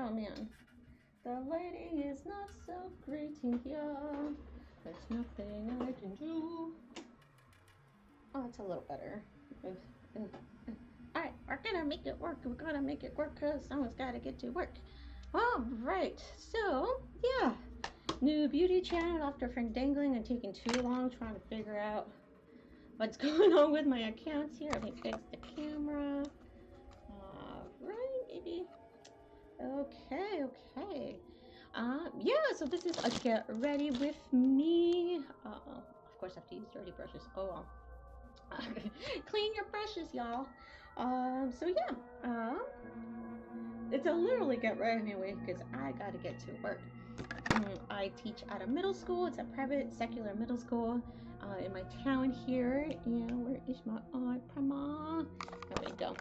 Oh man, the lighting is not so great in here. There's nothing I can do. Oh, it's a little better. Alright, we're gonna make it work. We're gonna make it work because someone's gotta get to work. Alright, so yeah. New beauty channel after dangling and taking too long trying to figure out what's going on with my accounts here. Let me fix the camera. Right, maybe. Okay. Yeah, so this is a get ready with me. Of course I have to use dirty brushes. Oh well. Clean your brushes, y'all. So yeah, it's a literally get ready anyway because I gotta get to work. I teach at a middle school. It's a private secular middle school in my town here. And where is my Prima? There we go.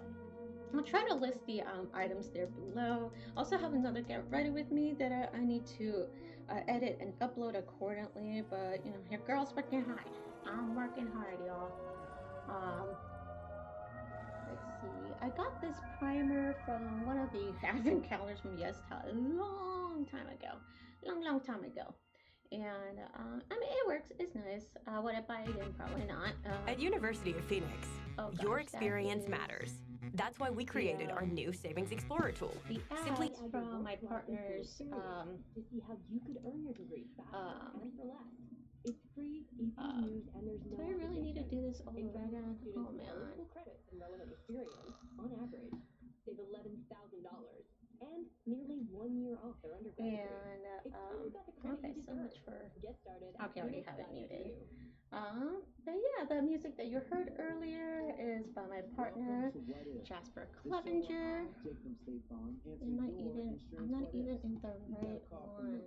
I'll try to list the items there below. Also have another get ready with me that I need to edit and upload accordingly. But you know, your girl's working hard. I'm working hard, y'all. Let's see. I got this primer from one of the advent calendars from Yesta a long time ago. Long time ago. And I mean, it works. It's nice. Would I buy it again? Probably not. At University of Phoenix, your experience matters. That's why we created our new Savings Explorer tool. The ads from my partners. To see how you could earn your degree faster and for less. It's free, easy to use, and there's no. Do I really need to do this all over again? Oh man. Credits and relevant experience, on average, save $11,000 and nearly 1 year off their undergraduate. And okay, so much for. Get started. Okay, I already have it muted. But yeah, the music that you heard earlier is by my partner Jasper Clevenger. I'm not even in the right one.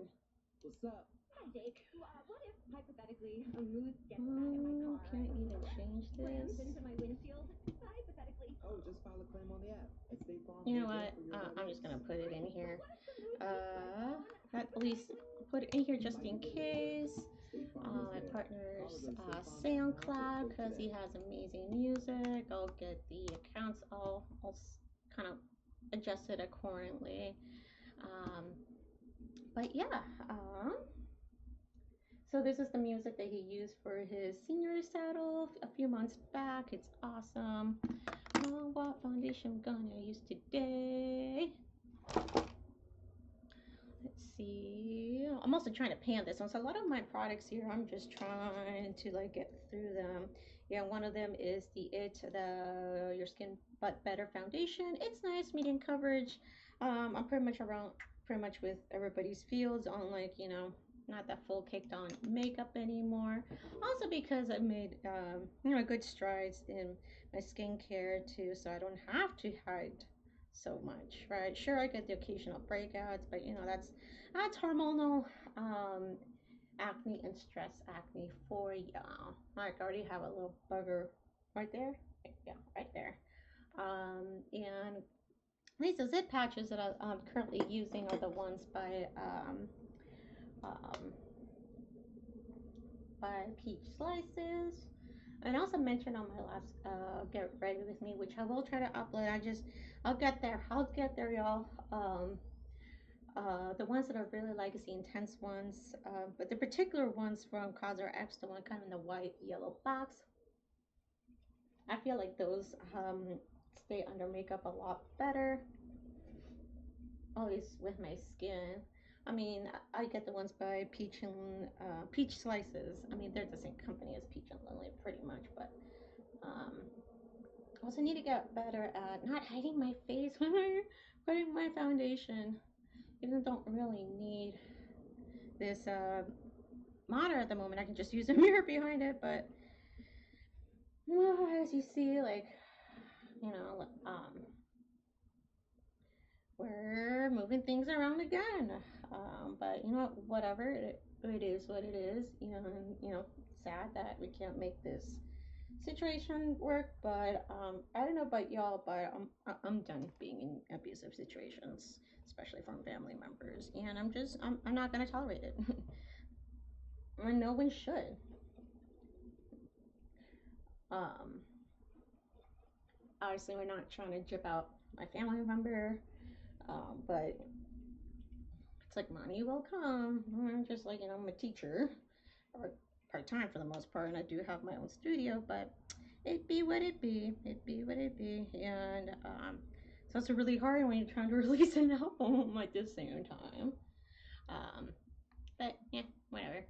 What's up? Hi, Jake. What if, hypothetically, a moose gets mad at my car? Can't even change this. Into my windshield? Hypothetically. Oh, just file a claim on the app. At State Farm. You know what? I'm just gonna put it in here. At least put it in here just in case. My partner's SoundCloud because he has amazing music. I'll get the accounts all kind of adjusted accordingly. But yeah. So this is the music that he used for his senior recital a few months back. It's awesome. What foundation I'm gonna use today? Let's see. I'm also trying to pan this one. So a lot of my products here, I'm just trying to like get through them. Yeah, one of them is the Your Skin But Better foundation. It's nice, medium coverage. I'm pretty much with everybody's fields on like, you know, not that full caked on makeup anymore. Also because I've made you know, good strides in my skincare too, so I don't have to hide so much, right? Sure, I get the occasional breakouts, but you know, that's hormonal acne and stress acne for y'all. Like I already have a little bugger right there. Yeah, right there. And these zip patches that I'm currently using are the ones by Peach Slices. And I also mentioned on my last Get Ready With Me, which I will try to upload. I'll get there, y'all. The ones that are really legacy intense ones, but the particular ones from Cosrx X, the one kind of in the white yellow box, I feel like those stay under makeup a lot better, always with my skin. I mean, I get the ones by Peach Slices. I mean, they're the same company as Peach and Lily, pretty much. But I also need to get better at not hiding my face when I'm putting my foundation. Even don't really need this monitor at the moment. I can just use a mirror behind it. But as you see, like, you know, we're moving things around again, but you know what, whatever, it is what it is, you know. And you know, sad that we can't make this situation work, but I don't know about y'all, but I'm done being in abusive situations, especially from family members, and I'm not gonna tolerate it. And no one should. Obviously we're not trying to drip out my family member, but It's like money will come. I'm just like, I'm a teacher, or part-time for the most part, and I do have my own studio, but it be what it be. It be what it be. And so it's really hard when you're trying to release an album at the same time. Um, but yeah, whatever.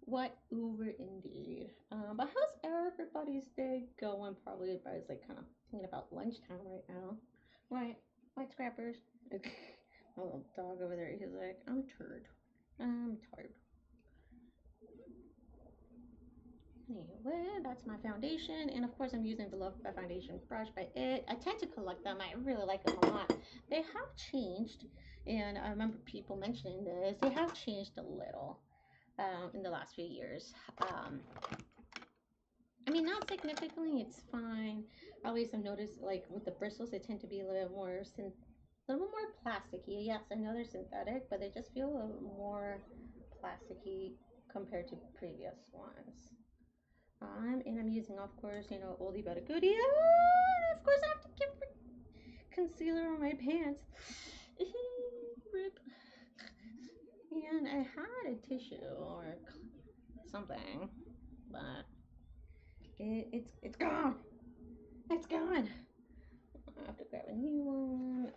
Whatever indeed. But how's everybody's day going? Probably everybody's like kind of thinking about lunchtime right now. Right, white scrappers. My little dog over there, he's like, I'm tired. Anyway, that's my foundation, and of course I'm using the Love by Foundation brush by It. I tend to collect them. I really like them a lot. They have changed, and I remember people mentioning this. They have changed a little in the last few years. I mean, not significantly. It's fine. I always have noticed, like with the bristles, they tend to be a little more a little more plasticky. Yes, I know they're synthetic, but they just feel a little more plasticky compared to previous ones. And I'm using, of course, oldie but a goodie. Of course, I have to get concealer on my pants. Rip. And I had a tissue or something, but it's gone. It's gone. I have to grab a new one.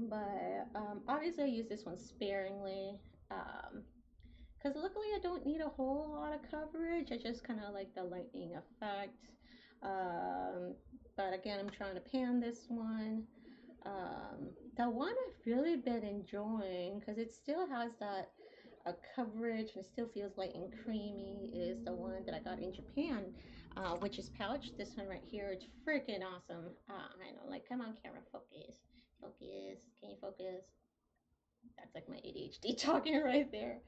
But obviously I use this one sparingly. Because luckily I don't need a whole lot of coverage. I just kind of like the lightning effect. But again, I'm trying to pan this one. The one I've really been enjoying, because it still has that coverage and it still feels light and creamy, is the one that I got in Japan, which is Pouch. This one right here, it's freaking awesome. I know, like, come on, camera, focus. Focus. Can you focus? That's like my ADHD talking right there.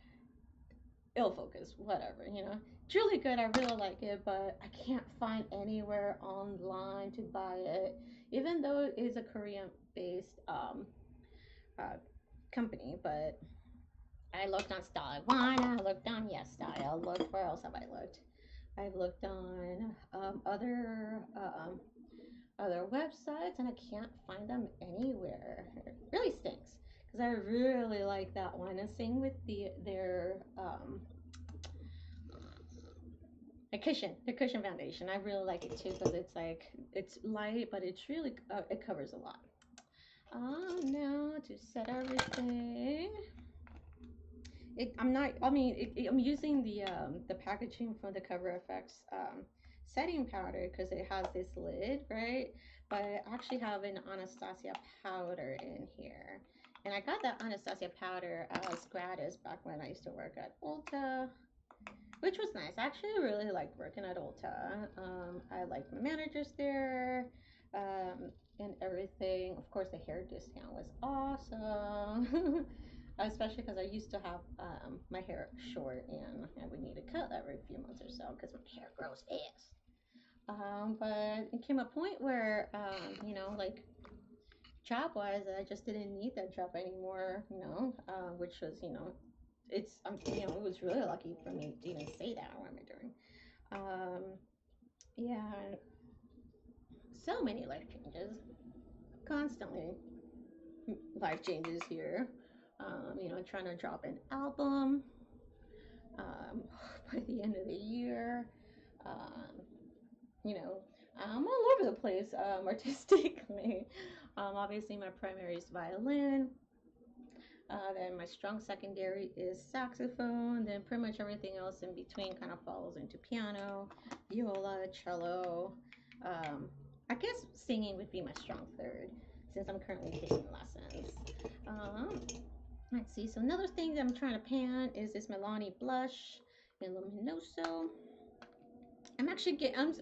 It'll focus, whatever, It's really good. I really like it, but I can't find anywhere online to buy it, even though it is a Korean-based company. But I looked on Style One, I looked on Yes Style, looked, where else have I looked? I've looked on other websites, and I can't find them anywhere. It really stinks, because I really like that one. And same with their cushion foundation. I really like it too, because it's light, but it's really it covers a lot. Now to set everything. I'm using the packaging from the Cover FX setting powder, because it has this lid, right? But I actually have an Anastasia powder in here. And I got that Anastasia powder as gratis back when I used to work at Ulta, which was nice. I actually really liked working at Ulta. I liked my managers there, and everything. Of course, the hair discount was awesome. Especially because I used to have my hair short, and I would need a cut every few months or so because my hair grows fast. But it came a point where, like job-wise, I just didn't need that job anymore, which was, it was really lucky for me to even say that. What am I doing? Yeah, so many life changes, constantly life changes here. Trying to drop an album by the end of the year. I'm all over the place artistically. Obviously, my primary is violin. Then my strong secondary is saxophone. Then pretty much everything else in between kind of falls into piano, viola, cello. I guess singing would be my strong third, since I'm currently taking lessons. Let's see. So another thing that I'm trying to pan is this Milani blush in Luminoso. I'm actually getting.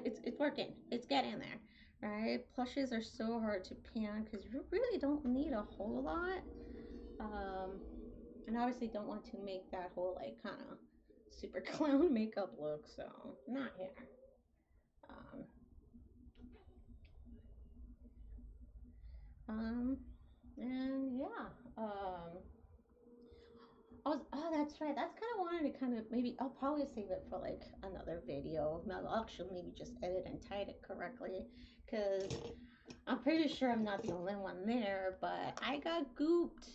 It's working. It's getting there, right? Blushes are so hard to pan because you really don't need a whole lot. And obviously don't want to make that whole like kind of super clown makeup look. So not here. And yeah. That's right. That's kind of wanted to kind of maybe I'll probably save it for like another video. I'll actually maybe just edit and type it correctly, because I'm pretty sure I'm not the only one there, but I got gooped.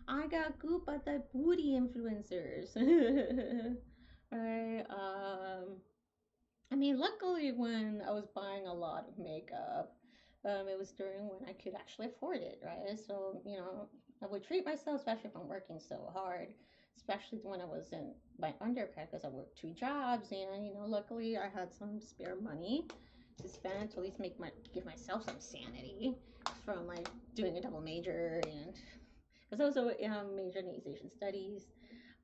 I got gooped by the booty influencers. Right? I mean, luckily when I was buying a lot of makeup, it was during when I could actually afford it, right? So, you know, I would treat myself, especially if I'm working so hard, especially when I was in my undergrad because I worked 2 jobs, and you know, luckily I had some spare money to spend to at least give myself some sanity from like doing a double major, and because I was majored in Asian studies,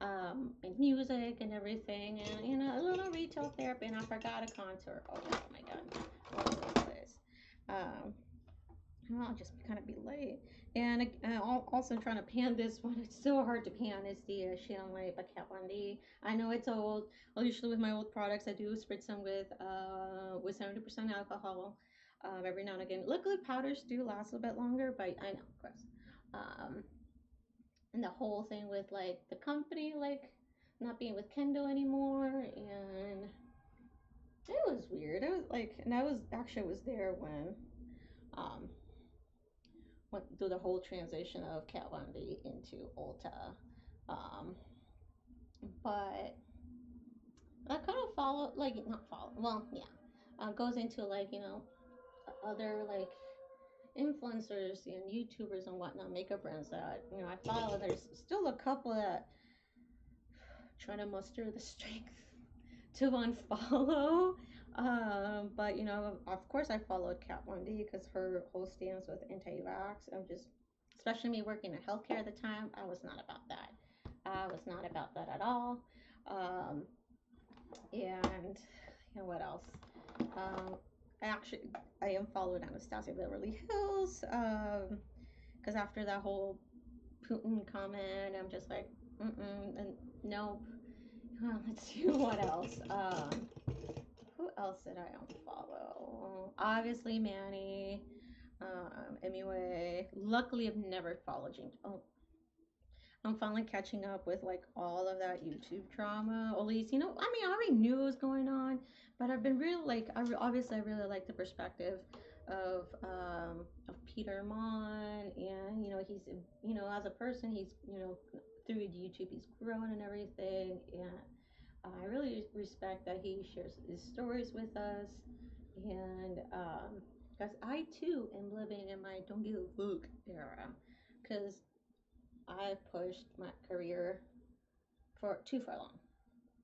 and music and everything, and you know, a little retail therapy, and I forgot a contour. Oh my god, what was this? Um, I'll just kind of be late. And also trying to pan this one. It's so hard to pan. Is the Shanley by Kat Von D. I know it's old. Well, usually with my old products, I do spritz them with 70% alcohol every now and again. Luckily, powders do last a little bit longer, but I know, gross. Um, and the whole thing with like the company, like not being with Kendo anymore, and it was weird. It was like, and I was there when um went through the whole transition of Kat Von D into Ulta. Um, but I kind of follow, like, not follow, well, yeah, goes into like, you know, other like influencers and YouTubers and whatnot, makeup brands that, you know, I follow. There's still a couple that trying to muster the strength to unfollow. But you know, of course, I followed Kat Von D because her whole stance with anti-vax. I'm just, especially me working in healthcare at the time, I was not about that. I was not about that at all. Um, and you know what else? Um, I am followed Anastasia Beverly Hills. Because after that whole Putin comment, I'm just like, and nope. Let's see what else. Who else did I unfollow? Obviously Manny, MUA. Luckily, I've never followed James. Oh, I'm finally catching up with like all of that YouTube drama. At least, you know, I mean, I already knew it was going on, but I've been really like, obviously, I really like the perspective of Peter Mon, and you know, he's, you know, as a person, he's, you know, through YouTube, he's grown and everything, and I really respect that he shares his stories with us, and because I too am living in my don't give a fuck era, because I pushed my career for too far long,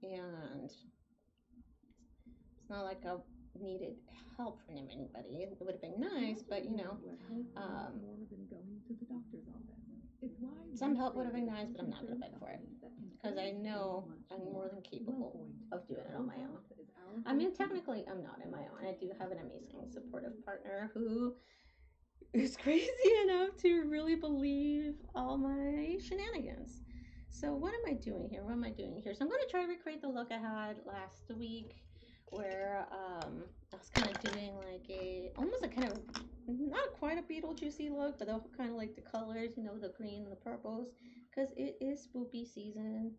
and it's not like I needed help from anybody. It would have been nice, but you know, some help would have been nice, but I'm not gonna beg for it because I know I'm more than capable of doing it on my own. I mean, technically, I'm not on my own. I do have an amazing supportive partner who is crazy enough to really believe all my shenanigans. So what am I doing here? What am I doing here? So I'm going to try to recreate the look I had last week, where I was kind of doing like almost a kind of, not quite a Beetlejuicy look, but kind of like the colors, you know, the green and the purples, because it is spoopy season.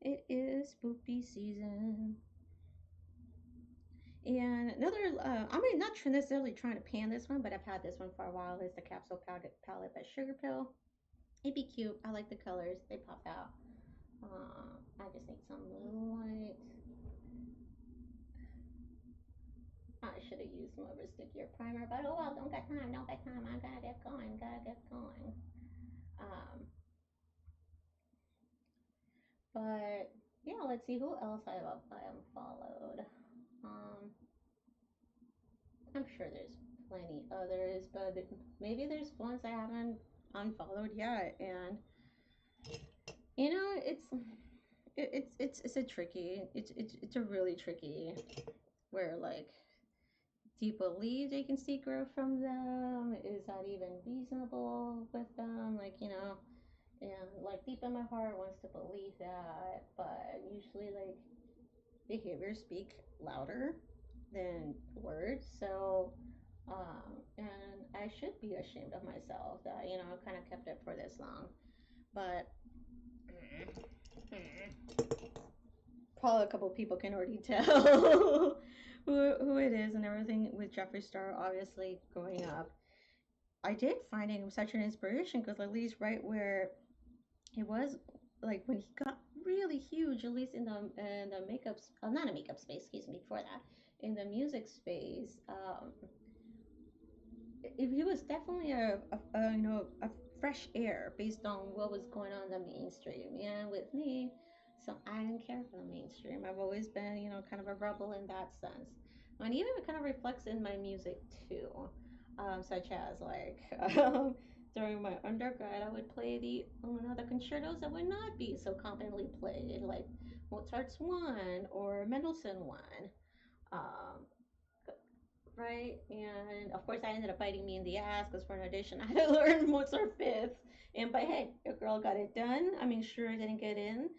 It is spoopy season. And another, I mean, not necessarily trying to pan this one, but I've had this one for a while. It's the Capsule Palette by Sugar Pill. It'd be cute. I like the colors. They pop out. I just need some light. I should have used more of a stickier primer, but oh well, don't got time. I gotta get going. But yeah, let's see who else I unfollowed. I'm sure there's plenty others, but maybe there's ones I haven't unfollowed yet, and you know, it's a tricky, it's a really tricky, where like, do you believe they can see growth from them? Is that even reasonable with them? Like, you know, and like deep in my heart wants to believe that, but usually like behaviors speak louder than words. So, and I should be ashamed of myself that, you know, I kind of kept it for this long. But probably a couple people can already tell. who it is and everything with Jeffree Star, obviously growing up. I did find him such an inspiration because at least right where it was, like when he got really huge, at least in the makeup, not a makeup space, excuse me, before that, in the music space, he was definitely a fresh air based on what was going on in the mainstream. And with me, so I didn't care for the mainstream. I've always been, kind of a rebel in that sense. And even it kind of reflects in my music too, such as like during my undergrad, I would play the concertos that would not be so commonly played, like Mozart's One or Mendelssohn One. Um, right? And of course, I ended up biting me in the ass because for an audition, I had to learn Mozart Fifth. But hey, your girl got it done. I mean, sure, I didn't get in.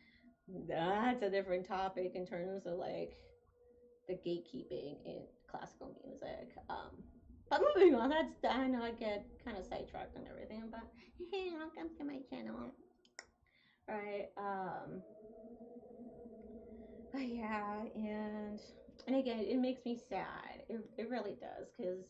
That's a different topic in terms of like the gatekeeping in classical music. But moving on, I know I get kind of sidetracked and everything, but hey, welcome to my channel. Right. But yeah, and again, it makes me sad. It really does, because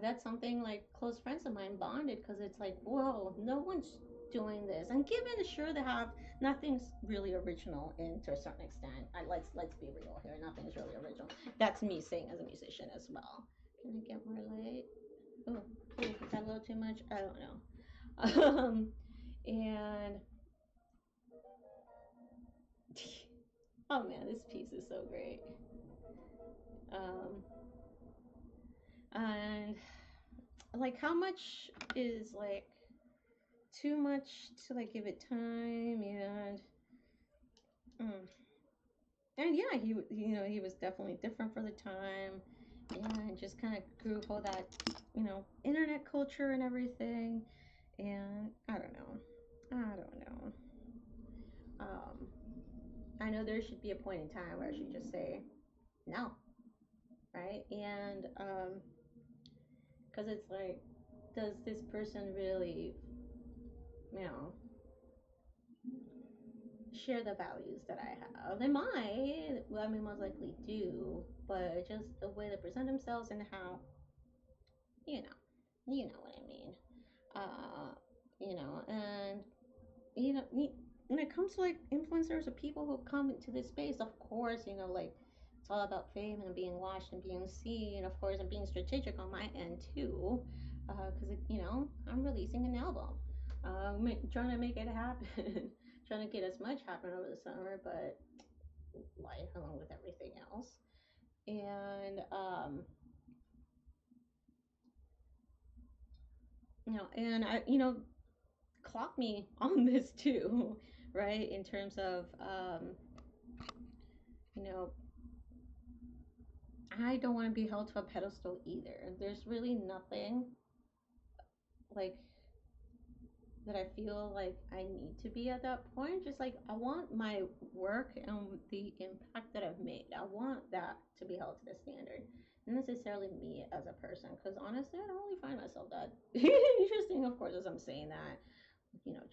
that's something like close friends of mine bonded because it's like, whoa, no one's doing this. And given sure they have nothing's really original in to a certain extent. Let's be real here. Nothing's really original. That's me saying as a musician as well. Can I get more light? Oh, is that a little too much? I don't know. And oh man, this piece is so great. Um, and like how much is like too much to like give it time mm. and yeah, he was definitely different for the time and just kind of grew up all that internet culture and everything. And I don't know. um I know there should be a point in time where I should just say no, right? And because it's like, does this person really, you know, share the values that I have? They might, well, I mean, most likely do, but just the way they present themselves and how, you know, you know what I mean. And when it comes to like influencers or people who come into this space, of course, like it's all about fame and being watched and being seen, of course, and being strategic on my end too, because I'm releasing an album, trying to make it happen, trying to get as much happen over the summer, but life along with everything else, and and I clock me on this too, right? In terms of you know I don't want to be held to a pedestal either. There's really nothing like that I feel like I need to be at that point. Just like I want my work and the impact that I've made, I want that to be held to the standard. Not necessarily me as a person, because honestly, I don't really find myself that interesting, of course, as I'm saying that,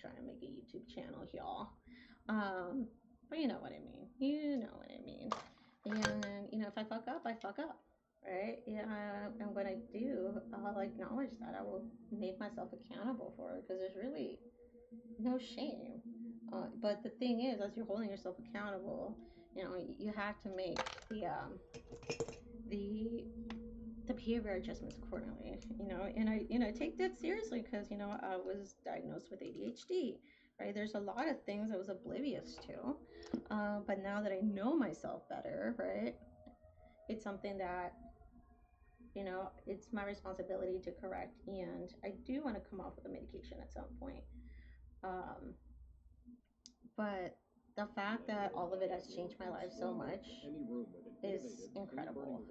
trying to make a YouTube channel, y'all. But you know what I mean. You know what I mean. And if I fuck up, I fuck up, right? Yeah, and when I do, I'll acknowledge that. I will make myself accountable for it because there's really no shame. But the thing is, as you're holding yourself accountable, you have to make the behavior adjustments accordingly. And I take that seriously because I was diagnosed with ADHD. Right, there's a lot of things I was oblivious to, but now that I know myself better, right, it's something that it's my responsibility to correct, and I do want to come off with a medication at some point. Um, but the fact that all of it has changed my life so much is incredible.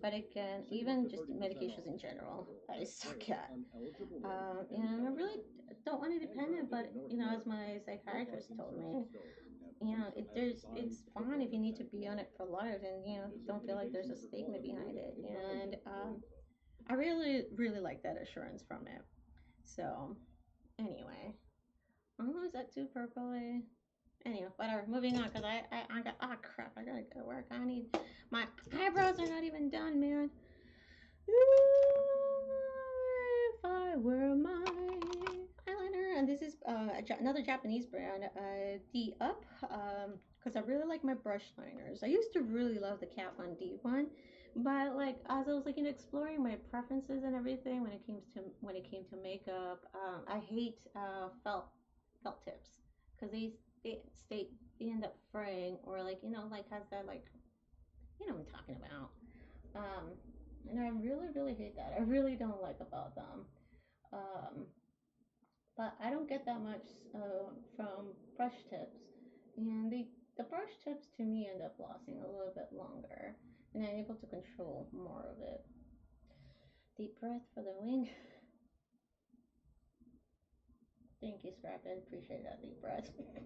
But again, even just medications in general, I suck at. And I really don't want to depend on, but as my psychiatrist told me, it's fine if you need to be on it for life, and don't feel like there's a stigma behind it. And I really, really like that assurance from it. So anyway, oh, is that too purpley? Anyway, whatever. Moving on, because I got, oh crap, I gotta go to work. I need, my eyebrows are not even done, man. If I were my eyeliner, and this is another Japanese brand, the Up, because I really like my brush liners. I used to really love the Kat Von D one, but like as I was like exploring my preferences and everything when it came to makeup, I hate felt tips because they end up fraying or like like has that like what I'm talking about. Um, and I really, really hate that. I really don't like about them. Um, but I don't get that much from brush tips, and the brush tips to me end up lasting a little bit longer, and I'm able to control more of it. Deep breath for the wing. Thank you, Scrap. I appreciate that deep breath. There we go.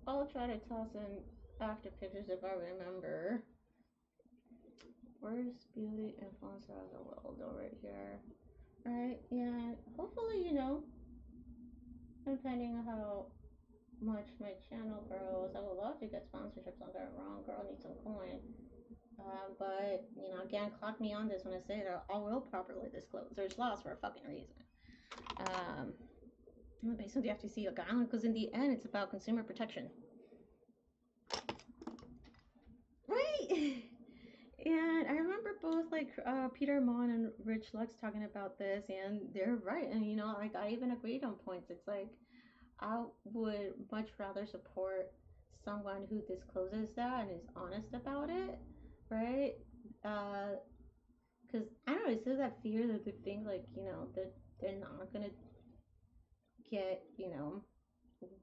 I'll try to toss in after pictures if I remember. Worst beauty influencer of the world over here. Right? Yeah. Hopefully, depending on how much my channel grows, I would love to get sponsorships. Don't get it wrong, girl needs some coin. But again, clock me on this when I say that I will properly disclose. There's laws for a fucking reason. Based on the FTC guideline, because in the end, it's about consumer protection. Right. And I remember both like Peter Mon and Rich Lux talking about this, and they're right. And like I even agreed on points. It's like I would much rather support someone who discloses that and is honest about it, right? Because I don't know, it's just that fear that they think like that they're not gonna get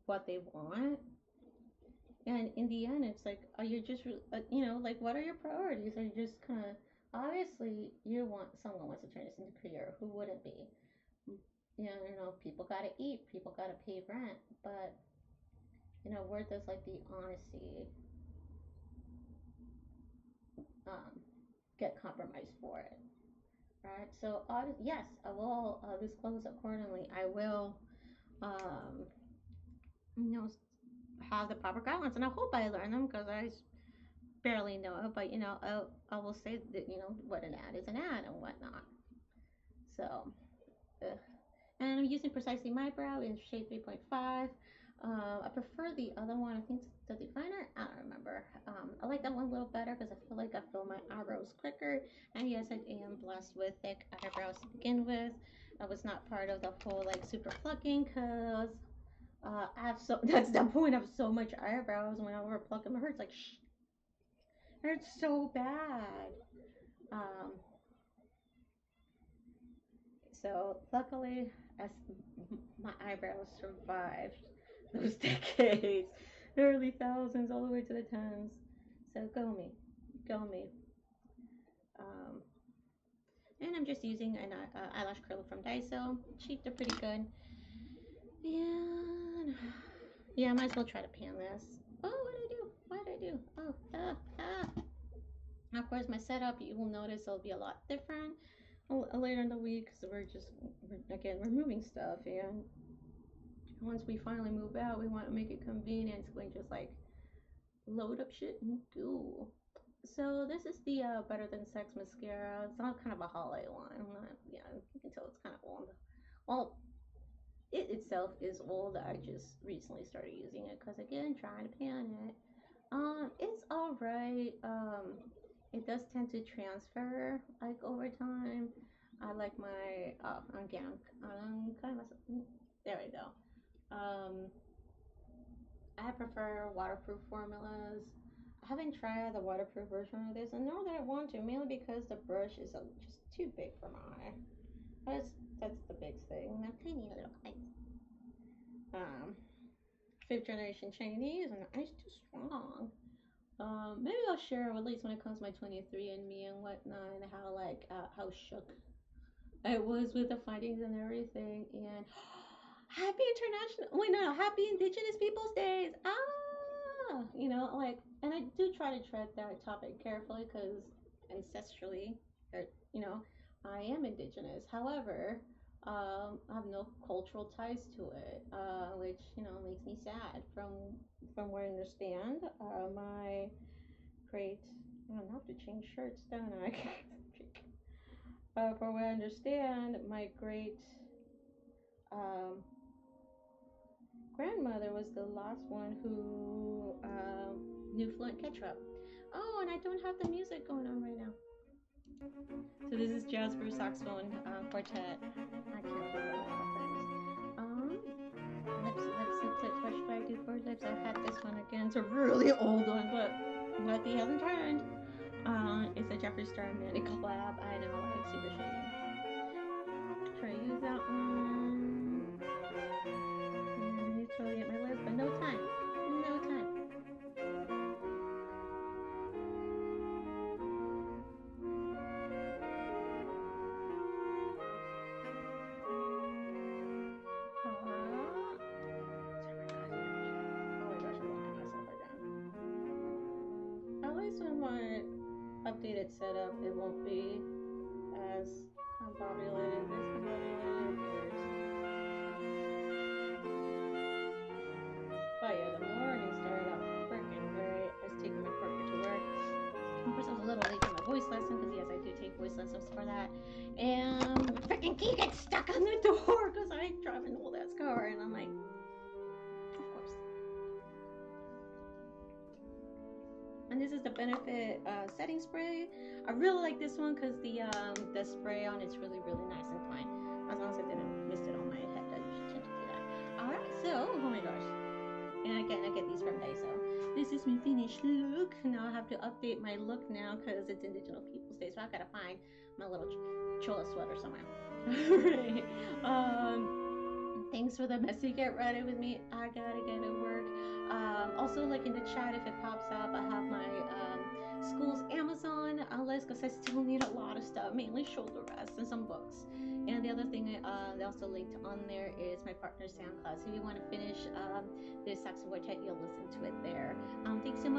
what they want, and in the end, it's like, are you just like what are your priorities? Are you just kind of obviously you want someone wants to turn this into a career? Who wouldn't be? People gotta eat, people gotta pay rent, but where does like the honesty um, get compromised for it, right? So yes, I will disclose accordingly. I will, um, you know, have the proper guidelines, and I hope I learn them because I barely know it. But I will say that what an ad is an ad and whatnot. So, ugh. And I'm using precisely my brow in shade 3.5. I prefer the other one. I think it's the definer. I don't remember. I like that one a little better because I feel like I fill my eyebrows quicker. And yes, I am blessed with thick eyebrows to begin with. I was not part of the whole like super plucking because I have that's the point. I have so much eyebrows. When I over pluck them, it hurts like it hurts so bad. Um, so luckily, as my eyebrows survived those decades, early thousands all the way to the tens. So go me, go me. Um, and I'm just using an eyelash curler from Daiso. Cheap, they're pretty good. And yeah, I might as well try to pan this. Oh, what did I do? What did I do? Oh. Of course, my setup, you will notice it'll be a lot different later in the week because we're moving stuff, and once we finally move out, we want to make it convenient so we can just like load up shit and go. So this is the Better Than Sex mascara. It's not kind of a holiday one. You can tell it's kind of old. Well, it itself is old. I just recently started using it because again, trying to pan it. It's all right. It does tend to transfer like over time. I like my again. Kind of there we go. I prefer waterproof formulas. I haven't tried the waterproof version of this, and know that I want to, mainly because the brush is just too big for my eye. That's the big thing. My tiny little eyes. Fifth generation Chinese, and the eye's too strong. Maybe I'll share at least when it comes to my 23andMe and whatnot, and how shook I was with the findings and everything. And Happy International, wait, no, Happy Indigenous Peoples Days. Ah, like, and I do try to tread that topic carefully because ancestrally, or, I am Indigenous. However, I have no cultural ties to it, which makes me sad. From what I understand, my great, I'm gonna have to change shirts, don't I? From what I understand, my great um, grandmother was the last one who knew fluent Quechua. Oh, and I don't have the music going on right now. So this is Jasper saxophone quartet. I can't remember all things. Lips. What should I do for lips? I've had this one again. It's a really old one, but lucky hasn't turned. It's a Jeffree Star and Mandy collab. I know, like super shady. Try to use that one. And I need to totally get my lips, but no time. No time. At least with my updated setup, it won't be as discombobulated. But yeah, the morning started out freaking great. I was taking my partner to work. Of course, I was a little late for my voice lesson because yes, I do take voice lessons for that. And my freaking key gets stuck on the door because I drive an old ass car, and I'm like, of course. And this is the Benefit setting spray. I really like this one because the spray on it's really nice and fine. As long as I didn't mist it on my head, I usually tend to do that. All right, so oh my gosh, and I get these from Daiso. This is my finished look. Now I have to update my look now because it's Indigenous Peoples Day, so I gotta find my little chola sweater somewhere. All right. Thanks for the message. Get ready with me. I gotta get to work. Also, like in the chat, if it pops up, I have my school's Amazon list because I still need a lot of stuff, mainly shoulder rests and some books. And the other thing they also linked on there is my partner's SoundCloud. So if you want to finish this saxophone quartet, you'll listen to it there. Thanks so